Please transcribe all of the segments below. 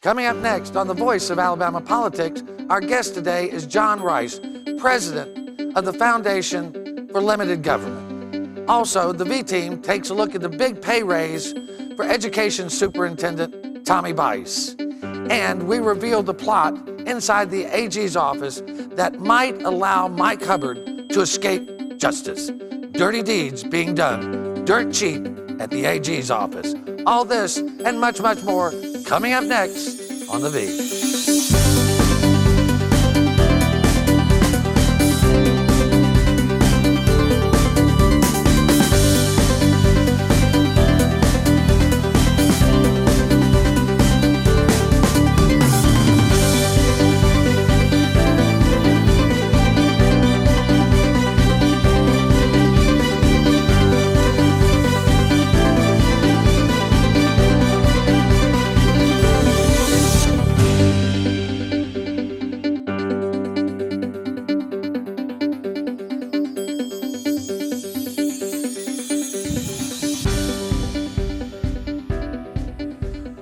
Coming up next on The Voice of Alabama Politics, our guest today is John Rice, president of the Foundation for Limited Government. Also, the V-Team takes a look at the big pay raise for Education Superintendent Tommy Bice. And we reveal the plot inside the AG's office that might allow Mike Hubbard to escape justice. Dirty deeds being done dirt cheap at the AG's office. All this and much, much more coming up next on The V.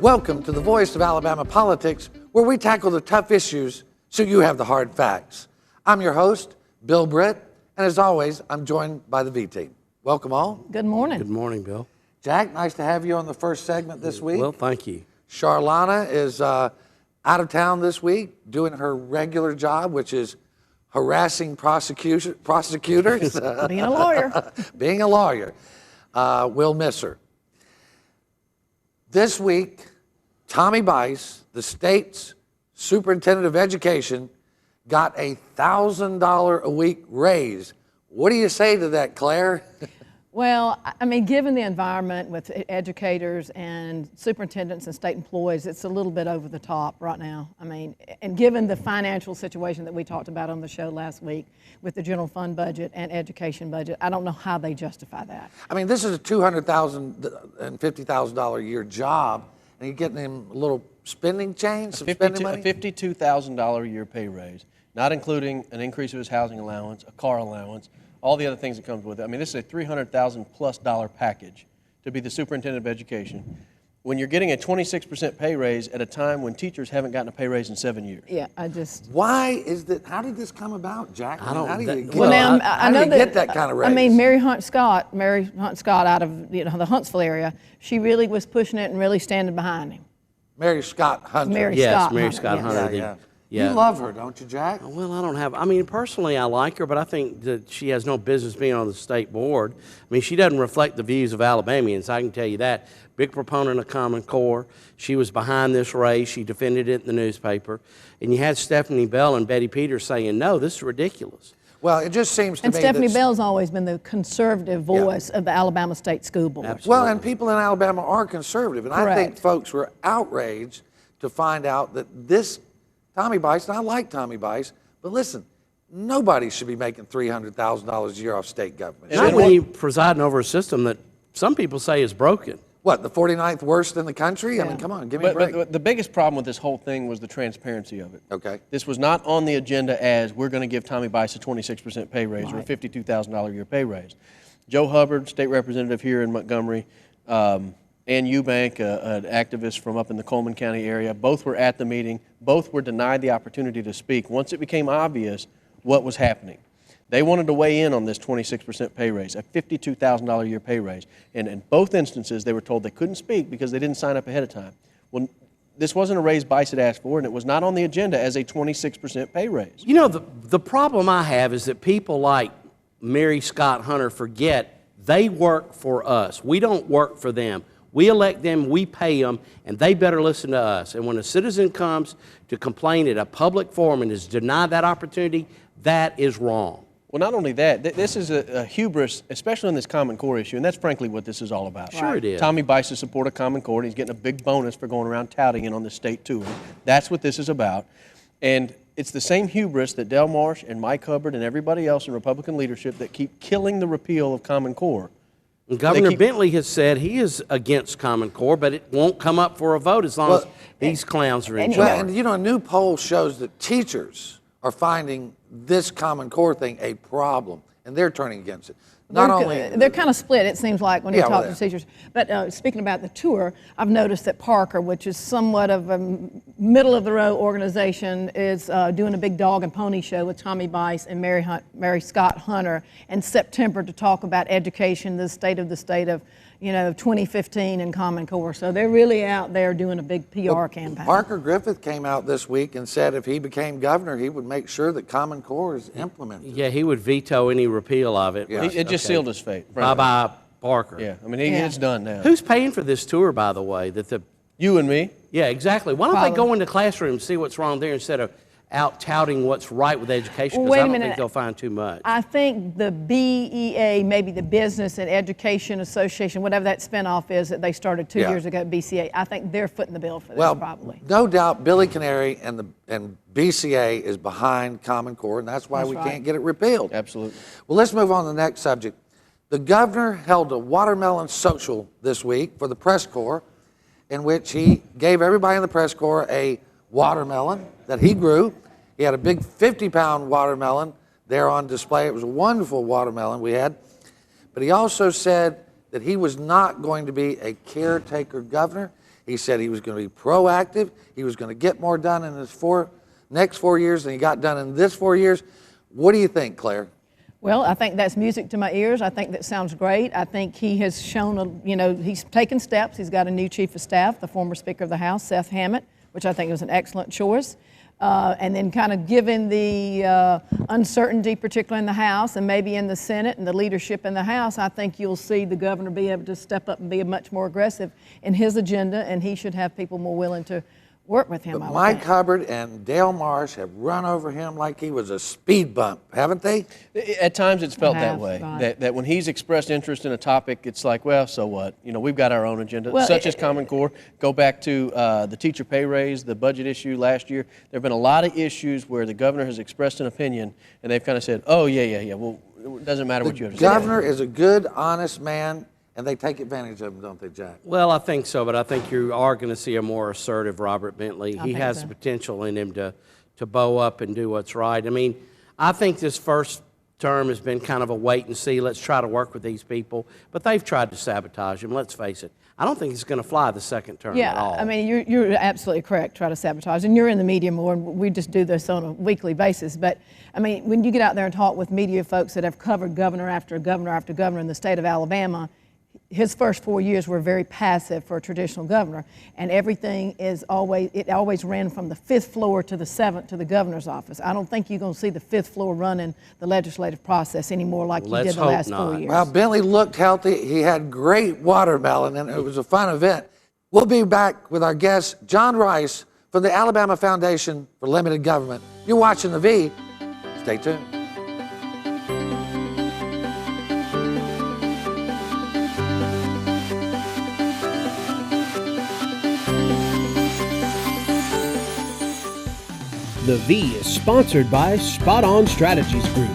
Welcome to The Voice of Alabama Politics, where we tackle the tough issues so you have the hard facts. I'm your host, Bill Britt, and as always, I'm joined by the V-Team. Welcome all. Good morning. Good morning, Bill. Jack, nice to have you on the first segment this week. Well, thank you. Charlana is out of town this week doing her regular job, which is harassing prosecutors. Being a lawyer. Being a lawyer. We'll miss her. This week, Tommy Bice, the state's superintendent of education, got a $1,000 a week raise. What do you say to that, Claire? Well, I mean, given the environment with educators and superintendents and state employees, it's a little bit over the top right now. I mean, and given the financial situation that we talked about on the show last week with the general fund budget and education budget, I don't know how they justify that. I mean, this is a $200,000 and $50,000 a year job, and you're getting him a little spending change, some spending money? A $52,000 a year pay raise, not including an increase of his housing allowance, a car allowance, all the other things that comes with it. I mean, this is a $300,000+ package to be the superintendent of education. When you're getting a 26% pay raise at a time when teachers haven't gotten a pay raise in 7 years. Yeah, I just... Why is that? How did this come about, Jack? How do you get that kind of raise? I mean, Mary Hunt Scott out of the Huntsville area, she really was pushing it and really standing behind him. Mary Scott Hunter. Mary Scott Hunter. Yeah. You love her, don't you, Jack? Well, I mean, personally, I like her, but I think that she has no business being on the state board. I mean, she doesn't reflect the views of Alabamians, I can tell you that. Big proponent of Common Core. She was behind this race. She defended it in the newspaper. And you had Stephanie Bell and Betty Peters saying, no, this is ridiculous. Well, it just seems to me And Stephanie Bell's always been the conservative voice of the Alabama State School Board. Absolutely. Well, and people in Alabama are conservative. And I think folks were outraged to find out that this Tommy Bice, and I like Tommy Bice, but listen, nobody should be making $300,000 a year off state government. Not when you're presiding over a system that some people say is broken. What, the 49th worst in the country? Yeah. I mean, come on, give me a break. But the biggest problem with this whole thing was the transparency of it. Okay. This was not on the agenda as we're going to give Tommy Bice a 26% pay raise or a $52,000 a year pay raise. Joe Hubbard, state representative here in Montgomery, Ann Eubank, an activist from up in the Coleman County area, both were at the meeting. Both were denied the opportunity to speak once it became obvious what was happening. They wanted to weigh in on this 26% pay raise, a $52,000 a year pay raise. And in both instances, they were told they couldn't speak because they didn't sign up ahead of time. Well, this wasn't a raise Bice had asked for, and it was not on the agenda as a 26% pay raise. You know, the problem I have is that people like Mary Scott Hunter forget they work for us. We don't work for them. We elect them, we pay them, and they better listen to us. And when a citizen comes to complain at a public forum and is denied that opportunity, that is wrong. Well, not only that, this is a hubris, especially in this Common Core issue, and that's frankly what this is all about. Sure it is. Tommy Bice is support of Common Core, and he's getting a big bonus for going around touting it on the state tour. That's what this is about. And it's the same hubris that Del Marsh and Mike Hubbard and everybody else in Republican leadership that keep killing the repeal of Common Core. And Governor Bentley has said he is against Common Core, but it won't come up for a vote as long as these clowns are in charge. Well, and you know, a new poll shows that teachers are finding this Common Core thing a problem, and they're turning against it. not only... They're kind of split, it seems like, when you Yeah, talk well, to teachers. But speaking about the tour, I've noticed that Parker, which is somewhat of a middle-of-the-road organization, is doing a big dog and pony show with Tommy Bice and Mary Scott Hunter in September to talk about education, the state of 2015 in Common Core. So they're really out there doing a big PR campaign. Parker Griffith came out this week and said if he became governor, he would make sure that Common Core is implemented. Yeah, he would veto any repeal of it. Yeah. It just sealed his fate. Bye-bye, Parker. Yeah, I mean, it's done now. Who's paying for this tour, by the way? You and me? Yeah, exactly. Why don't Probably. they go into classrooms and see what's wrong there instead of out touting what's right with education? Well, Because wait I a don't minute. think they'll find too much. I think the BEA, maybe the Business and Education Association, whatever that spinoff is that they started 2 years ago, BCA, I think they're footing the bill for this probably. No doubt Billy Canary and BCA is behind Common Core, and that's why we can't get it repealed. Absolutely. Well, let's move on to the next subject. The governor held a watermelon social this week for the press corps, in which he gave everybody in the press corps a watermelon that he grew. He had a big 50-pound watermelon there on display. It was a wonderful watermelon we had. But he also said that he was not going to be a caretaker governor. He said he was going to be proactive. He was going to get more done in his next 4 years than he got done in this 4 years. What do you think, Claire? Well, I think that's music to my ears. I think that sounds great. I think he has shown, he's taken steps. He's got a new chief of staff, the former Speaker of the House, Seth Hammett, which I think was an excellent choice. And then kind of given the uncertainty, particularly in the House and maybe in the Senate and the leadership in the House, I think you'll see the governor be able to step up and be much more aggressive in his agenda, and he should have people more willing to work with him. But Mike Hubbard and Dale Marsh have run over him like he was a speed bump, haven't they? At times it's felt that way, right. that when he's expressed interest in a topic, it's like, well, so what? We've got our own agenda, Well, such as Common Core. Go back to the teacher pay raise, the budget issue last year. There have been a lot of issues where the governor has expressed an opinion, and they've kind of said, oh, yeah, well, it doesn't matter what you have to say. The governor is a good, honest man, and they take advantage of him, don't they, Jack? Well, I think so, but I think you are going to see a more assertive Robert Bentley. He think has so. the potential in him to bow up and do what's right. I mean, I think this first term has been kind of a wait and see. Let's try to work with these people. But they've tried to sabotage him, let's face it. I don't think it's going to fly the second term at all. I mean, you're absolutely correct, try to sabotage. And you're in the media more, and we just do this on a weekly basis. But, I mean, when you get out there and talk with media folks that have covered governor after governor after governor in the state of Alabama, his first 4 years were very passive for a traditional governor, and everything always ran from the 5th floor to the 7th to the governor's office. I don't think you're going to see the 5th floor running the legislative process anymore like you did the last 4 years. Well, Bentley looked healthy. He had great watermelon, and it was a fun event. We'll be back with our guest, John Rice, from the Alabama Foundation for Limited Government. You're watching The V. Stay tuned. The V is sponsored by Spot On Strategies Group.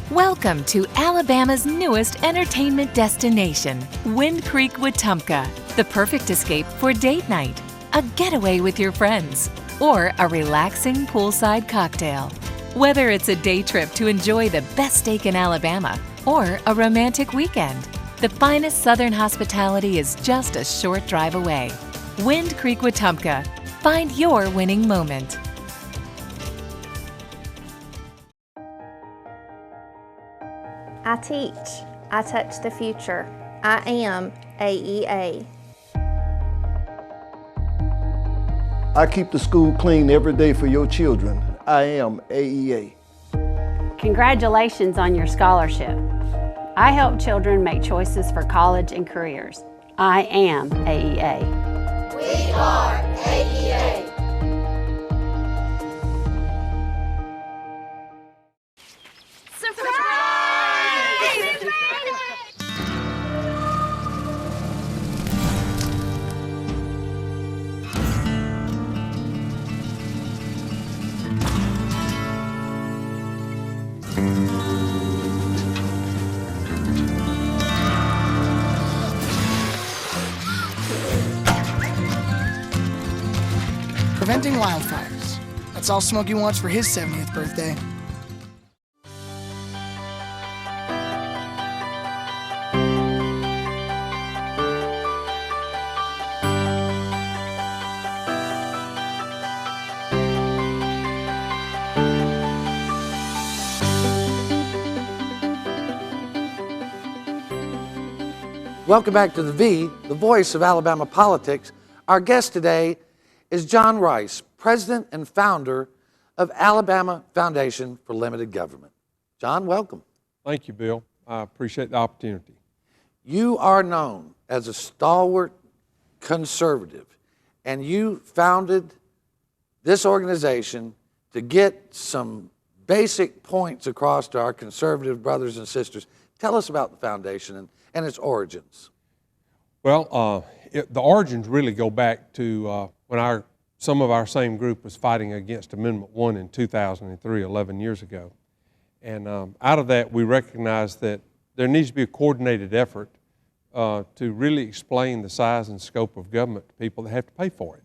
Welcome to Alabama's newest entertainment destination, Wind Creek, Wetumpka. The perfect escape for date night, a getaway with your friends, or a relaxing poolside cocktail. Whether it's a day trip to enjoy the best steak in Alabama or a romantic weekend, the finest Southern hospitality is just a short drive away. Wind Creek, Wetumpka. Find your winning moment. I teach. I touch the future. I am AEA. I keep the school clean every day for your children. I am AEA. Congratulations on your scholarship. I help children make choices for college and careers. I am AEA. We are AEA. Preventing wildfires, That's all Smokey wants for his 70th birthday. Welcome back to the V, the voice of Alabama politics. Our guest today is John Rice, president and founder of Alabama Foundation for Limited Government. John, welcome. Thank you, Bill. I appreciate the opportunity. You are known as a stalwart conservative, and you founded this organization to get some basic points across to our conservative brothers and sisters. Tell us about the foundation and its origins. Well, the origins really go back to when some of our same group was fighting against Amendment 1 in 2003, 11 years ago. And out of that, we recognized that there needs to be a coordinated effort to really explain the size and scope of government to people that have to pay for it.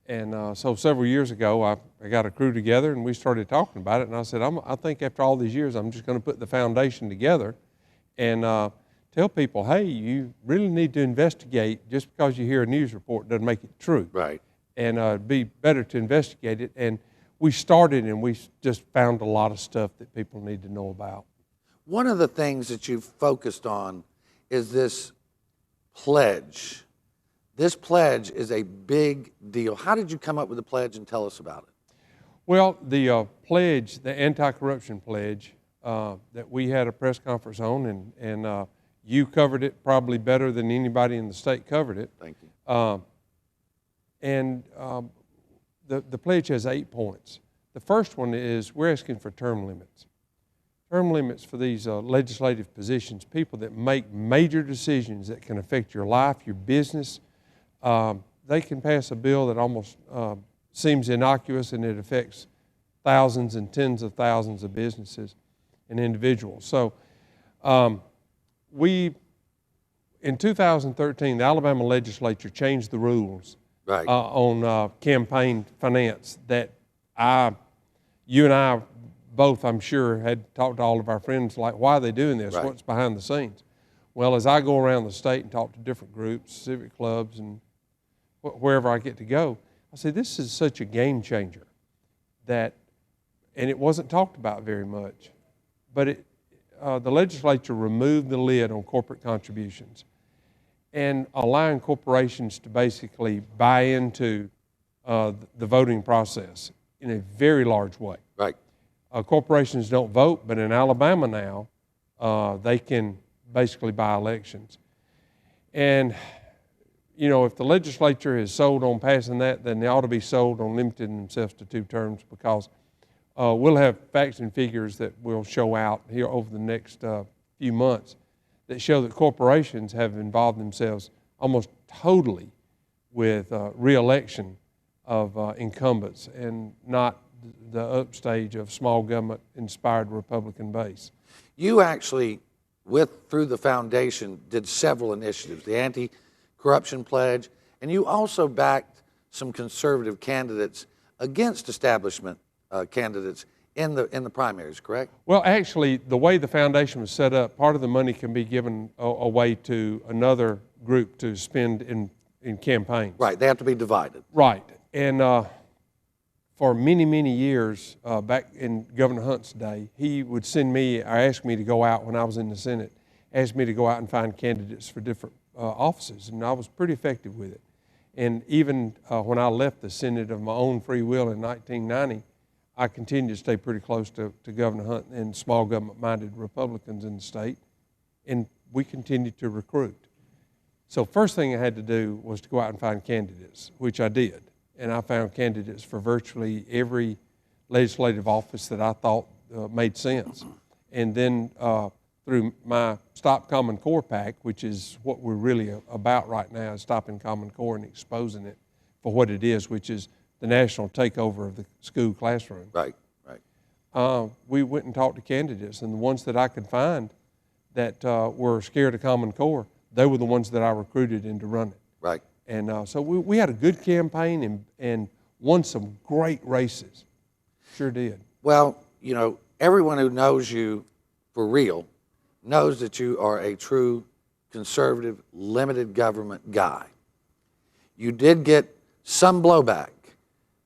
And so several years ago, I got a crew together and we started talking about it. And I said, I think after all these years, I'm just going to put the foundation together and tell people, hey, you really need to investigate. Just because you hear a news report doesn't make it true. Right. And it'd be better to investigate it. And we started and we just found a lot of stuff that people need to know about. One of the things that you've focused on is this pledge. This pledge is a big deal. How did you come up with the pledge, and tell us about it? Well, the pledge, the anti-corruption pledge that we had a press conference on, and you covered it probably better than anybody in the state covered it. Thank you. The pledge has 8 points. The first one is we're asking for term limits. Term limits for these legislative positions, people that make major decisions that can affect your life, your business. They can pass a bill that almost seems innocuous, and it affects thousands and tens of thousands of businesses and individuals. So in 2013, the Alabama legislature changed the rules on campaign finance that you and I both, I'm sure, had talked to all of our friends, like, why are they doing this? Right. What's behind the scenes? Well, as I go around the state and talk to different groups, civic clubs, and wherever I get to go, I say, this is such a game changer that, and it wasn't talked about very much, but the legislature removed the lid on corporate contributions and allowing corporations to basically buy into the voting process in a very large way. Right. Corporations don't vote, but in Alabama now, they can basically buy elections. And, you know, if the legislature is sold on passing that, then they ought to be sold on limiting themselves to 2 terms, because we'll have facts and figures that will show out here over the next few months that show that corporations have involved themselves almost totally with re-election of incumbents and not the upstage of small government-inspired Republican base. You actually, through the foundation, did several initiatives, the anti-corruption pledge, and you also backed some conservative candidates against establishment candidates in the primaries, correct? Well, actually, the way the foundation was set up, part of the money can be given away to another group to spend in campaigns. Right, they have to be divided. Right, and for many, many years, back in Governor Hunt's day, he would send me, or ask me to go out when I was in the Senate, ask me to go out and find candidates for different offices, and I was pretty effective with it. And even when I left the Senate of my own free will in 1990, I continued to stay pretty close to Governor Hunt and small government-minded Republicans in the state, and we continued to recruit. So first thing I had to do was to go out and find candidates, which I did. And I found candidates for virtually every legislative office that I thought made sense. And then through my Stop Common Core PAC, which is what we're really about right now, is stopping Common Core and exposing it for what it is, which is the national takeover of the school classroom. Right, right. We went and talked to candidates, and the ones that I could find that were scared of Common Core, they were the ones that I recruited into running. Right. And so we had a good campaign and won some great races. Sure did. Well, you know, everyone who knows you for real knows that you are a true conservative, limited government guy. You did get some blowback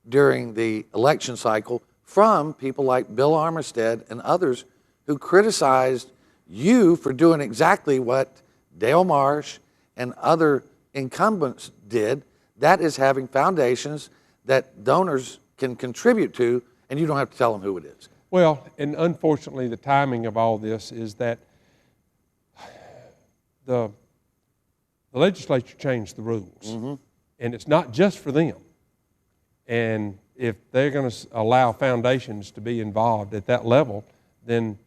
during the election cycle from people like Bill Armistead and others who criticized you for doing exactly what Dale Marsh and other incumbents did. That is having foundations that donors can contribute to, and you don't have to tell them who it is. Well, and unfortunately, the timing of all this is that the legislature changed the rules, and it's not just for them. And if they're going to allow foundations to be involved at that level, then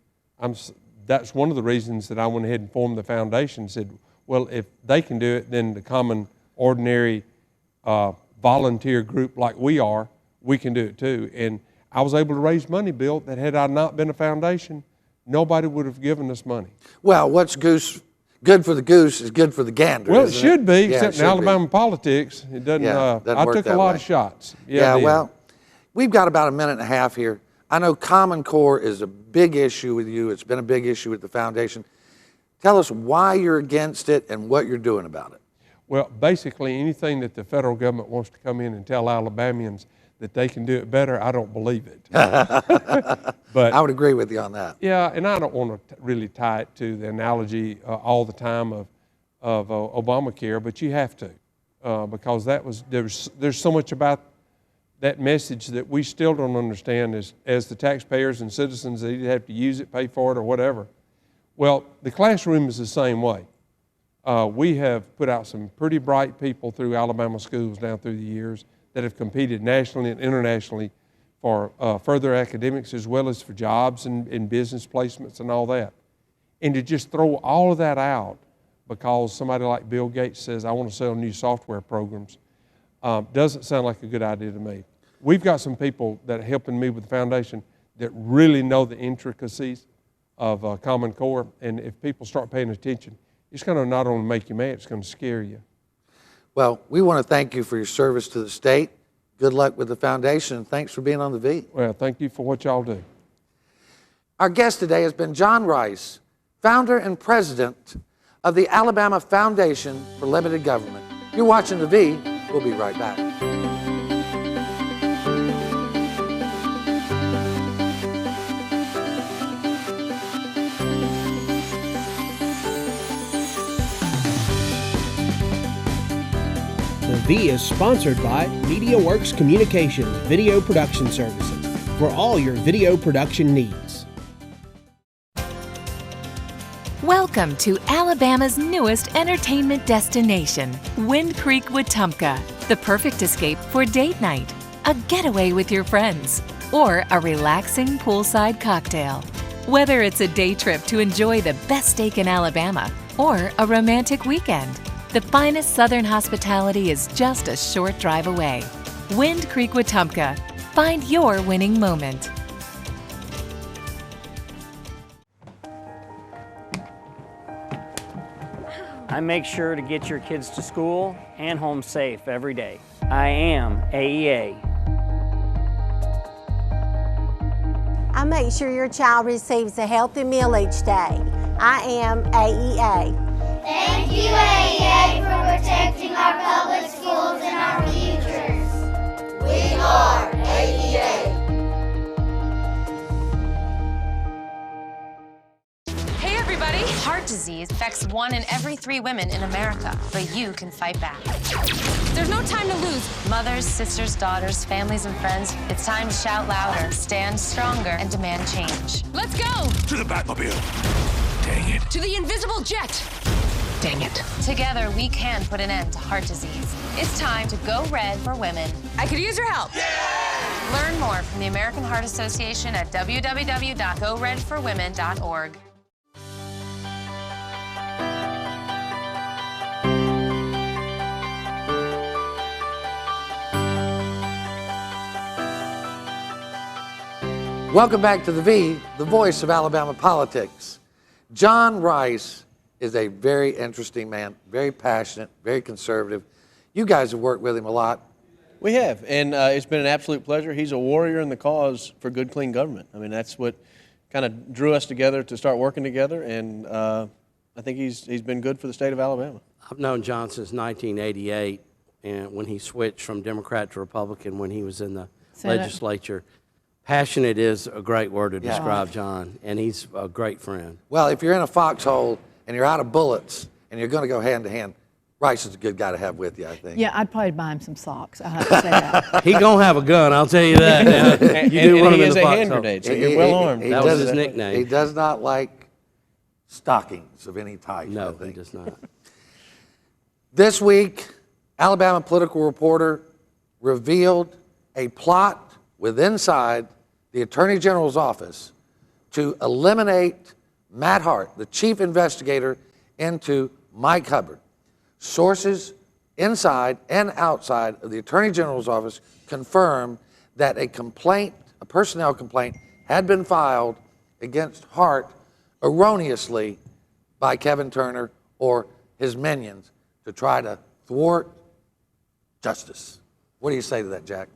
that's one of the reasons that I went ahead and formed the foundation. Said, well, if they can do it, then the common, ordinary volunteer group like we are, we can do it too. And I was able to raise money, Bill, that had I not been a foundation, nobody would have given us money. Well, what's good for the goose is good for the gander. Well, it should be, Yeah, except in Alabama politics, it doesn't. doesn't I work took a that lot way. of shots. Yeah, I did. well, we've got about a minute and a half here. I know Common Core is a big issue with you. It's been a big issue with the foundation. Tell us why you're against it and what you're doing about it. Well, basically, anything that the federal government wants to come in and tell Alabamians that they can do it better, I don't believe it. But I would agree with you on that. yeah, and I don't want to really tie it to the analogy all the time of Obamacare, but you have to because there's so much about that message that we still don't understand as the taxpayers and citizens that either have to use it, pay for it, or whatever. Well, the classroom is the same way. We have put out some pretty bright people through Alabama schools down through the years that have competed nationally and internationally for further academics as well as for jobs and business placements and all that. And to just throw all of that out because somebody like Bill Gates says, I want to sell new software programs, doesn't sound like a good idea to me. We've got some people that are helping me with the foundation that really know the intricacies of Common Core, and if people start paying attention, it's going to not only make you mad, it's going to scare you. Well, we want to thank you for your service to the state. Good luck with the foundation, and thanks for being on the V. Well, thank you for what y'all do. Our guest today has been John Rice, founder and president of the Alabama Foundation for Limited Government. You're watching the V. We'll be right back. The V is sponsored by MediaWorks Communications Video Production Services for all your video production needs. Welcome to Alabama's newest entertainment destination, Wind Creek, Wetumpka, the perfect escape for date night, a getaway with your friends, or a relaxing poolside cocktail. Whether it's a day trip to enjoy the best steak in Alabama or a romantic weekend, the finest Southern hospitality is just a short drive away. Wind Creek, Wetumpka. Find your winning moment. I make sure to get your kids to school and home safe every day. I am AEA. I make sure your child receives a healthy meal each day. I am AEA. Thank you, AEA, for protecting our public schools and our futures. We are AEA. Hey everybody! Heart disease affects 1 in every 3 women in America, but you can fight back. There's no time to lose. Mothers, sisters, daughters, families, and friends, it's time to shout louder, stand stronger, and demand change. Let's go! To the Batmobile. Dang it. To the invisible jet! Dang it. Together, we can put an end to heart disease. It's time to go red for women. I could use your help. Yeah! Learn more from the American Heart Association at www.goredforwomen.org. Welcome back to the V, the voice of Alabama politics. John Rice is a very interesting man, very passionate, very conservative. You guys have worked with him a lot. We have, and it's been an absolute pleasure. He's a warrior in the cause for good, clean government. I mean, that's what kind of drew us together to start working together, and I think he's been good for the state of Alabama. I've known John since 1988, and when he switched from Democrat to Republican when he was in the legislature. Passionate is a great word to describe John, and he's a great friend. Well, if you're in a foxhole and you're out of bullets and you're going to go hand to hand, Rice is a good guy to have with you, I think. Yeah, I'd probably buy him some socks. I have to say that. He gonna have a gun, I'll tell you that. And he is a hand grenade, so you're well armed. That was his nickname. He does not like stockings of any type. No, he does not. This week, Alabama political reporter revealed a plot inside the Attorney General's office to eliminate Matt Hart, the chief investigator, into Mike Hubbard. Sources inside and outside of the Attorney General's office confirm that a personnel complaint, had been filed against Hart erroneously by Kevin Turner or his minions to try to thwart justice. What do you say to that, Jack?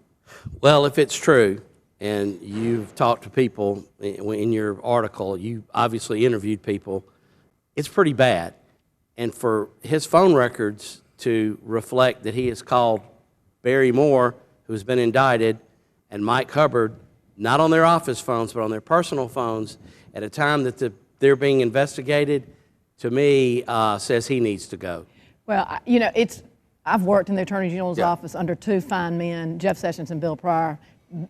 Well, if it's true, and you've talked to people in your article, you obviously interviewed people, it's pretty bad. And for his phone records to reflect that he has called Barry Moore, who's been indicted, and Mike Hubbard, not on their office phones, but on their personal phones, at a time that they're being investigated, to me, says he needs to go. Well, you know, I've worked in the Attorney General's office under two fine men, Jeff Sessions and Bill Pryor.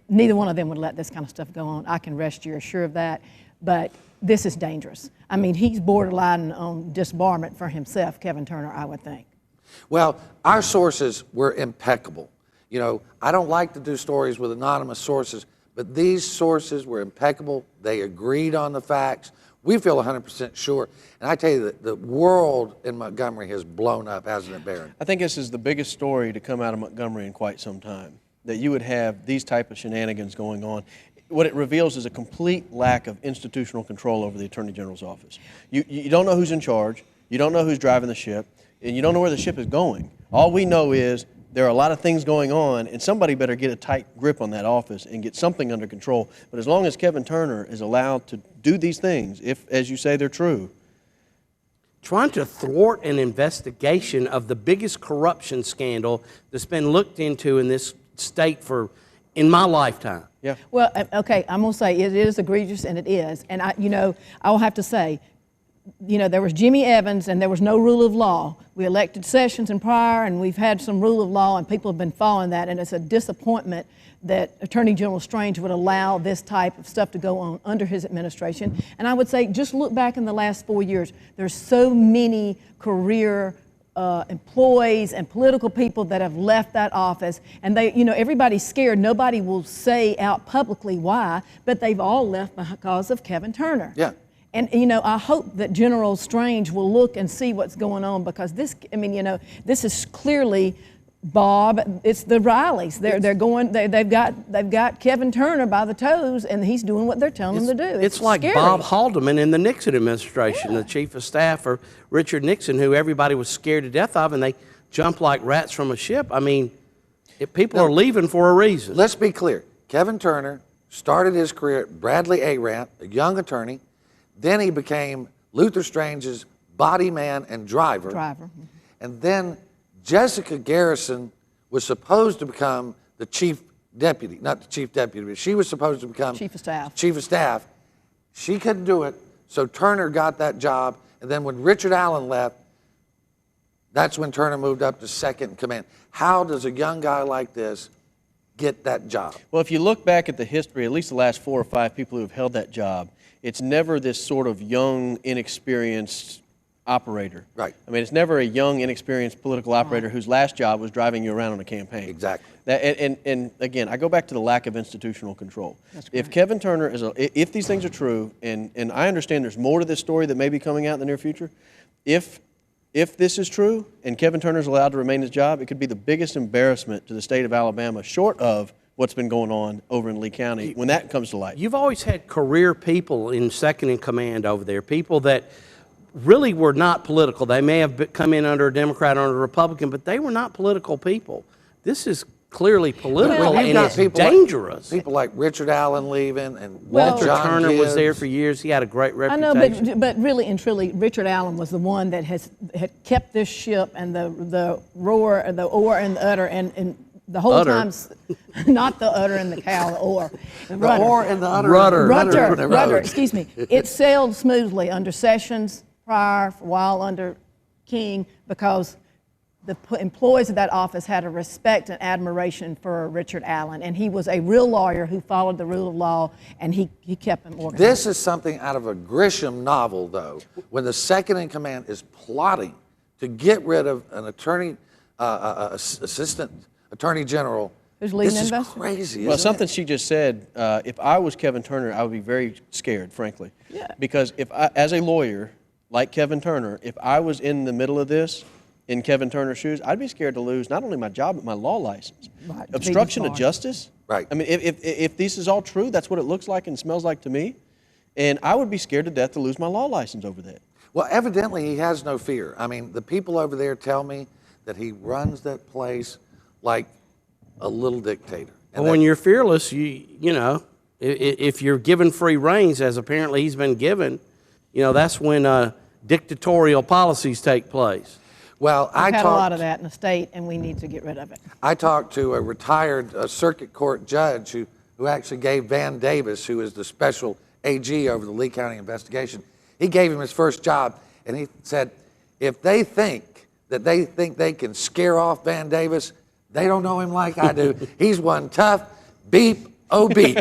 Neither one of them would let this kind of stuff go on. I can rest you assured of that. But this is dangerous. I mean, he's borderline on disbarment for himself, Kevin Turner, I would think. Well, our sources were impeccable. You know, I don't like to do stories with anonymous sources, but these sources were impeccable. They agreed on the facts. We feel 100% sure. And I tell you that the world in Montgomery has blown up, hasn't it, Barron? I think this is the biggest story to come out of Montgomery in quite some time, that you would have these type of shenanigans going on. What it reveals is a complete lack of institutional control over the Attorney General's office. You don't know who's in charge, you don't know who's driving the ship, and you don't know where the ship is going. All we know is there are a lot of things going on, and somebody better get a tight grip on that office and get something under control. But as long as Kevin Turner is allowed to do these things, if, as you say, they're true. Trying to thwart an investigation of the biggest corruption scandal that's been looked into in this state in my lifetime. Yeah. Well, okay, I'm going to say it is egregious, and it is. And I will have to say, there was Jimmy Evans, and there was no rule of law. We elected Sessions and Pryor, and we've had some rule of law, and people have been following that, and it's a disappointment that Attorney General Strange would allow this type of stuff to go on under his administration. And I would say, just look back in the last 4 years. There's so many career employees and political people that have left that office, and everybody's scared. Nobody will say out publicly why, but they've all left because of Kevin Turner. Yeah. And I hope that General Strange will look and see what's going on, because this is clearly Bob. It's the Rileys. They've got Kevin Turner by the toes, and he's doing what they're telling him to do. It's like scary. Bob Haldeman in the Nixon administration, the chief of staff for Richard Nixon, who everybody was scared to death of, and they jumped like rats from a ship. I mean, people are leaving for a reason. Let's be clear. Kevin Turner started his career at Bradley Arant, a young attorney. Then he became Luther Strange's body man and driver. And then Jessica Garrison was supposed to become the chief deputy, not the chief deputy, but she was supposed to become chief of staff. Chief of staff. She couldn't do it, so Turner got that job. And then when Richard Allen left, that's when Turner moved up to second in command. How does a young guy like this get that job? Well, if you look back at the history, at least the last 4 or 5 people who have held that job, it's never this sort of young, inexperienced operator. Right. I mean, it's never a young, inexperienced political operator whose last job was driving you around on a campaign. Exactly. And again, I go back to the lack of institutional control. If Kevin Turner if these things are true, and I understand there's more to this story that may be coming out in the near future, if this is true and Kevin Turner is allowed to remain in his job, it could be the biggest embarrassment to the state of Alabama, short of what's been going on over in Lee County when that comes to light. You've always had career people in second in command over there, people that really were not political. They may have come in under a Democrat or under a Republican, but they were not political people. This is clearly political, Well, and it's people dangerous. People like Richard Allen leaving, and Walter John Turner Gibbs. was there for years. He had a great I reputation. know, but really and truly, Richard Allen was the one that had kept this ship and the oar and the udder and the whole Udder. time, not the udder and the cow, the oar. The oar and the udder. Rudder, excuse me. It sailed smoothly under Sessions, Pryor, for a while under King, because the employees of that office had a respect and admiration for Richard Allen, and he was a real lawyer who followed the rule of law, and he kept them organized. This is something out of a Grisham novel, though, when the second in command is plotting to get rid of an attorney, assistant attorney general. Who's leading this the is crazy, Well, isn't something it? she just said, if I was Kevin Turner, I would be very scared, frankly. Yeah. Because as a lawyer, like Kevin Turner, if I was in the middle of this, in Kevin Turner's shoes, I'd be scared to lose not only my job, but my law license. Right, Obstruction of justice? Right. I mean, if this is all true, that's what it looks like and smells like to me. And I would be scared to death to lose my law license over that. Well, evidently he has no fear. I mean, the people over there tell me that he runs that place like a little dictator. Well, when you're fearless, you know, if you're given free reins, as apparently he's been given, you know, that's when dictatorial policies take place. Well, We've had a lot of that in the state, and we need to get rid of it. I talked to a retired circuit court judge who actually gave Van Davis, who is the special AG over the Lee County investigation, he gave him his first job, and he said, if they think they can scare off Van Davis, they don't know him like I do. He's one tough beep, oh beep.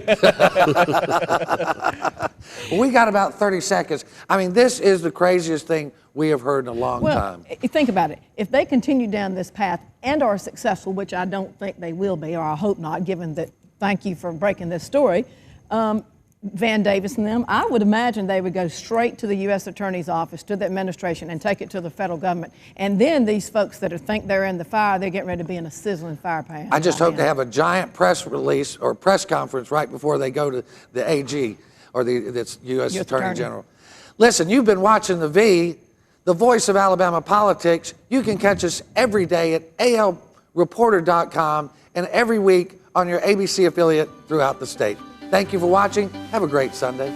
We got about 30 seconds. I mean, this is the craziest thing we have heard in a long time. Think about it. If they continue down this path and are successful, which I don't think they will be, or I hope not, given that, thank you for breaking this story, Van Davis and them, I would imagine they would go straight to the U.S. Attorney's Office, to the administration, and take it to the federal government. And then these folks that think they're in the fire, they're getting ready to be in a sizzling fire pan. I just hope to have a giant press release or press conference right before they go to the AG or the U.S. Attorney General. Listen, you've been watching The V, the voice of Alabama politics. You can catch us every day at alreporter.com and every week on your ABC affiliate throughout the state. Thank you for watching. Have a great Sunday.